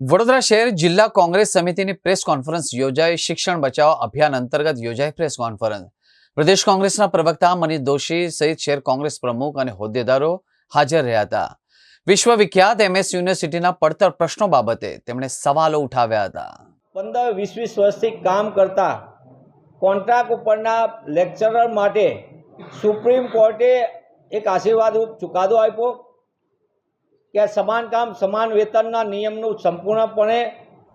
વડોદરા શહેર જિલ્લા કોંગ્રેસ સમિતિની પ્રેસ કોન્ફરન્સ યોજાઈ। શિક્ષણ બચાવ અભિયાન અંતર્ગત યોજાઈ પ્રેસ કોન્ફરન્સ। પ્રદેશ કોંગ્રેસના પ્રવક્તા મનીષ દોશી સહિત શહેર કોંગ્રેસ પ્રમુખ અને હોદ્દેદારો હાજર રહ્યા હતા। વિશ્વવિખ્યાત એમએસ યુનિવર્સિટીના પડતર પ્રશ્નો બાબતે તેમણે સવાલો ઉઠાવ્યા હતા। 15-20 વર્ષથી કામ કરતા કોન્ટ્રાક્ટ ઉપરના લેક્ચરર માટે સુપ્રીમ કોર્ટે એક આશીર્વાદરૂપ ચુકાદો આપ્યો કે સમાન કામ સમાન વેતનના નિયમનું સંપૂર્ણપણે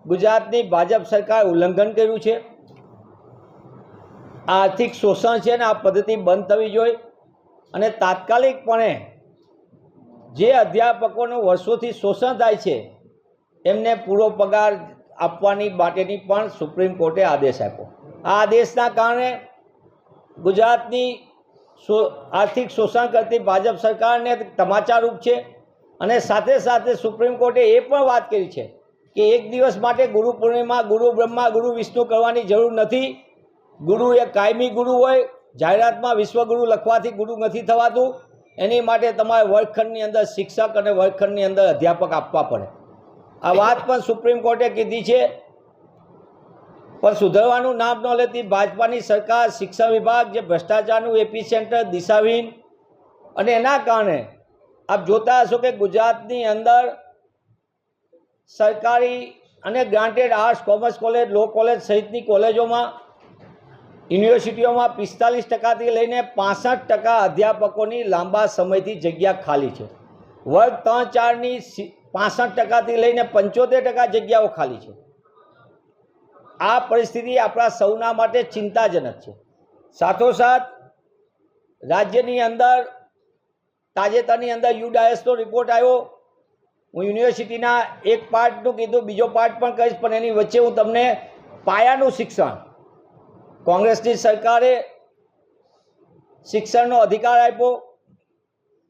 ગુજરાતની ભાજપ સરકારે ઉલ્લંઘન કર્યું છે। આર્થિક શોષણ છે ને આ પદ્ધતિ બંધ થવી જોઈએ અને તાત્કાલિકપણે જે અધ્યાપકોનું વર્ષોથી શોષણ થાય છે એમને પૂરો પગાર આપવાની માટેની પણ સુપ્રીમ કોર્ટે આદેશ આપ્યો। આ આદેશના કારણે ગુજરાતની આર્થિક શોષણ કરતી ભાજપ સરકારને તમાચારૂપ છે અને સાથે સાથે સુપ્રીમ કોર્ટે એ પણ વાત કરી છે કે એક દિવસ માટે ગુરુ પૂર્ણિમા, ગુરુ બ્રહ્મા, ગુરુ વિષ્ણુ કરવાની જરૂર નથી। ગુરુ એ કાયમી ગુરુ હોય, જાહેરાતમાં વિશ્વગુરુ લખવાથી ગુરુ નથી થવાતું। એની માટે તમારે વર્ગખંડની અંદર શિક્ષક અને વર્ગખંડની અંદર અધ્યાપક આપવા પડે। આ વાત પણ સુપ્રીમ કોર્ટે કીધી છે, પણ સુધરવાનું નામ ન લેતી ભાજપાની સરકાર, શિક્ષણ વિભાગ જે ભ્રષ્ટાચારનું એપી સેન્ટર, દિશાહીન, અને એના કારણે આપ જોતા હશો કે ગુજરાતની અંદર સરકારી અને granted arts, commerce college, law college સહિતની કોલેજોમાં, યુનિવર્સિટીઓમાં 45%થી લઈને 65% અધ્યાપકોની લાંબા સમયથી જગ્યા ખાલી છે। વર્ગ 3-4ની 65%થી લઈને 75% જગ્યાઓ ખાલી છે। આ પરિસ્થિતિ આપણા સૌના માટે ચિંતાજનક છે। સાથોસાથ રાજ્યની અંદર તાજેતરની અંદર યુડાયસનો રિપોર્ટ આવ્યો। હું યુનિવર્સિટીના એક પાર્ટનું કીધું, બીજો પાર્ટ પણ કહીશ, પણ એની વચ્ચે હું તમને પાયાનું શિક્ષણ, કોંગ્રેસની સરકારે શિક્ષણનો અધિકાર આપ્યો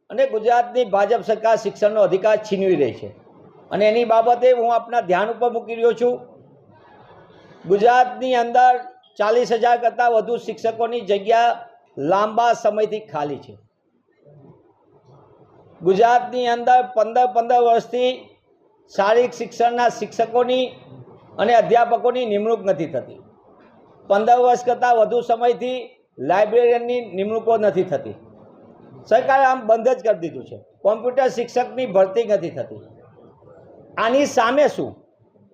અને ગુજરાતની ભાજપ સરકાર શિક્ષણનો અધિકાર છીનવી રહી છે અને એની બાબતે હું આપના ધ્યાન ઉપર મૂકી રહ્યો છું। ગુજરાતની અંદર 40,000 કરતાં વધુ શિક્ષકોની જગ્યા લાંબા સમયથી ખાલી છે। ગુજરાતની અંદર 15 વર્ષથી શારીરિક શિક્ષણના શિક્ષકોની અને અધ્યાપકોની નિમણૂક નથી થતી। 15 વર્ષ કરતાં વધુ સમયથી લાઇબ્રેરિયનની નિમણૂકો નથી થતી। સરકારે આમ બંધ જ કરી દીધું છે। કોમ્પ્યુટર શિક્ષકની ભરતી નથી થતી। આની સામે શું?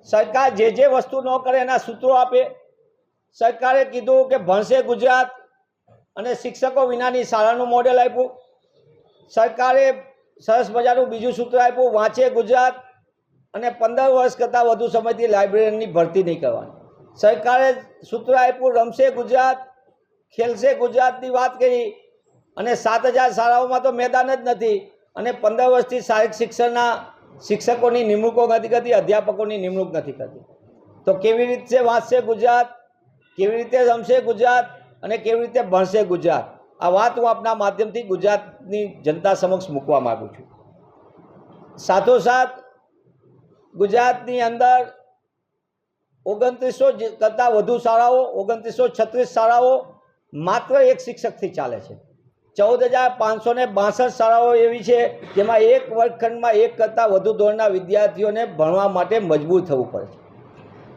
સરકાર જે વસ્તુ ન કરે એના સૂત્રો આપે। સરકારે કીધું કે ભણશે ગુજરાત અને શિક્ષકો વિનાની શાળાનું મોડેલ આપ્યું। સરકારે સરસ મજાનું બીજું સૂત્ર આપ્યું, વાંચે ગુજરાત અને 15 વર્ષ કરતાં વધુ સમયથી લાઇબ્રેરિયનની ભરતી નહીં કરવાની। સરકારે સૂત્ર આપ્યું, રમશે ગુજરાત, ખેલશે ગુજરાતની વાત કરી અને 7,000 શાળાઓમાં તો મેદાન જ નથી અને 15 વર્ષથી શારીરિક શિક્ષણના શિક્ષકોની નિમણૂકો નથી કરતી, અધ્યાપકોની નિમણૂક નથી કરતી। તો કેવી રીતે વાંચશે ગુજરાત, કેવી રીતે રમશે ગુજરાત અને કેવી રીતે ભણશે ગુજરાત? આ વાત હું આપના માધ્યમથી ગુજરાતની જનતા સમક્ષ મૂકવા માગું છું। સાથોસાથ ગુજરાતની અંદર 2900 કરતાં વધુ શાળાઓ, 2936 શાળાઓ માત્ર એક શિક્ષકથી ચાલે છે। 14,562 શાળાઓ એવી છે જેમાં એક વર્ગખંડમાં એક કરતાં વધુ ધોરણના વિદ્યાર્થીઓને ભણવા માટે મજબૂર થવું પડે છે।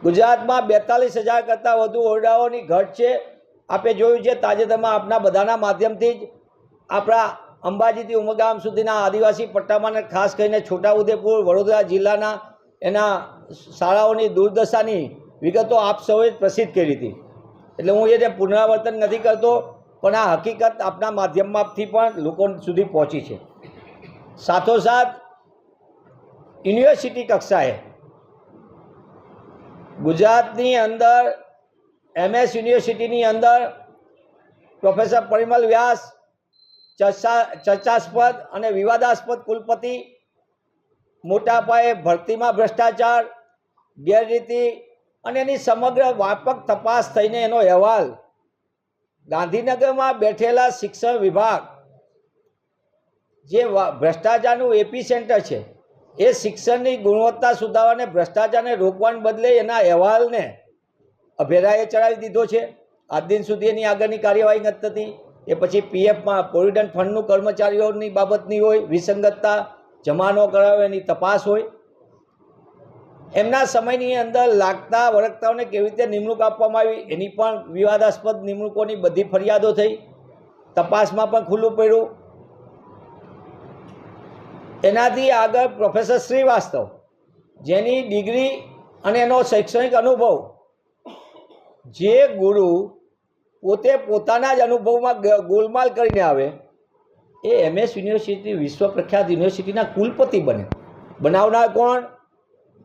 ગુજરાતમાં 42,000 કરતાં વધુ ઓરડાઓની ઘટ છે। આપે જોયું છે તાજેતરમાં આપના બધાના માધ્યમથી જ આપણા અંબાજીથી ઉમરગામ સુધીના આદિવાસી પટ્ટામાં ખાસ કરીને છોટાઉદેપુર, વડોદરા જિલ્લાના એના શાળાઓની દુર્દશાની વિગતો આપ સૌએ પ્રસિદ્ધ કરી હતી, એટલે હું એને પુનરાવર્તન નથી કરતો, પણ આ હકીકત આપના માધ્યમમાંથી પણ લોકો સુધી પહોંચી છે। સાથોસાથ યુનિવર્સિટી કક્ષાએ ગુજરાતની અંદર એમએસ યુનિવર્સિટીની અંદર પ્રોફેસર પરિમલ વ્યાસ ચર્ચાસ્પદ અને વિવાદાસ્પદ કુલપતિ, મોટા પાયે ભરતીમાં ભ્રષ્ટાચાર, ગેરરીતિ અને એની સમગ્ર વ્યાપક તપાસ થઈને એનો અહેવાલ ગાંધીનગરમાં બેઠેલા શિક્ષણ વિભાગ, જે ભ્રષ્ટાચારનું એપી સેન્ટર છે, એ શિક્ષણની ગુણવત્તા સુધારવાને, ભ્રષ્ટાચારને રોકવાને બદલે એના અહેવાલને અભેરાએ ચડાવી દીધો છે। આજ દિન સુધી એની આગળની કાર્યવાહી નથી થતી। એ પછી પીએફમાં પ્રોવિડન્ટ ફંડનું કર્મચારીઓની બાબતની હોય, વિસંગતતા, જમા ન કરાવે એની તપાસ હોય। એમના સમયની અંદર લાગતા વળગતાઓને કેવી રીતે નિમણૂક આપવામાં આવી એની પણ વિવાદાસ્પદ નિમણૂકોની બધી ફરિયાદો થઈ, તપાસમાં પણ ખુલ્લું પડ્યું. એનાથી આગળ પ્રોફેસર શ્રીવાસ્તવ, જેની ડિગ્રી અને એનો શૈક્ષણિક અનુભવ, જે ગુરુ પોતે પોતાના જ અનુભવમાં ગોલમાલ કરીને આવે, એ MS યુનિવર્સિટી વિશ્વ પ્રખ્યાત યુનિવર્સિટીના કુલપતિ બનાવનાર કોણ?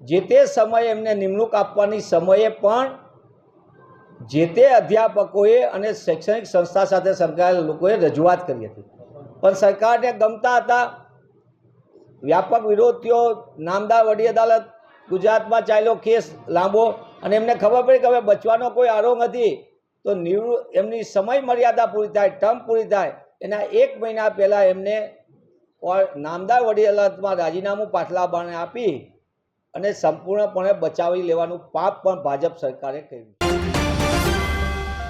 જે તે સમયે એમને નિમણૂક આપવાની સમયે પણ જે તે અધ્યાપકોએ અને શૈક્ષણિક સંસ્થા સાથે સંકળાયેલા લોકોએ રજૂઆત કરી હતી, પણ સરકારને ગમતા હતા. વ્યાપક વિરોધ થયો, નામદાર વડી અદાલત ગુજરાતમાં ચાલ્યો કેસ લાંબો, અને એમને ખબર પડી કે હવે બચવાનો કોઈ આરો નથી, તો એમની સમય મર્યાદા પૂરી થાય, ટર્મ પૂરી થાય એના 1 મહિના પહેલાં એમને નામદાર વડી અદાલતમાં રાજીનામું પાછલા બારણે આપી અને સંપૂર્ણપણે બચાવી લેવાનું પાપ પણ ભાજપ સરકારે કર્યું.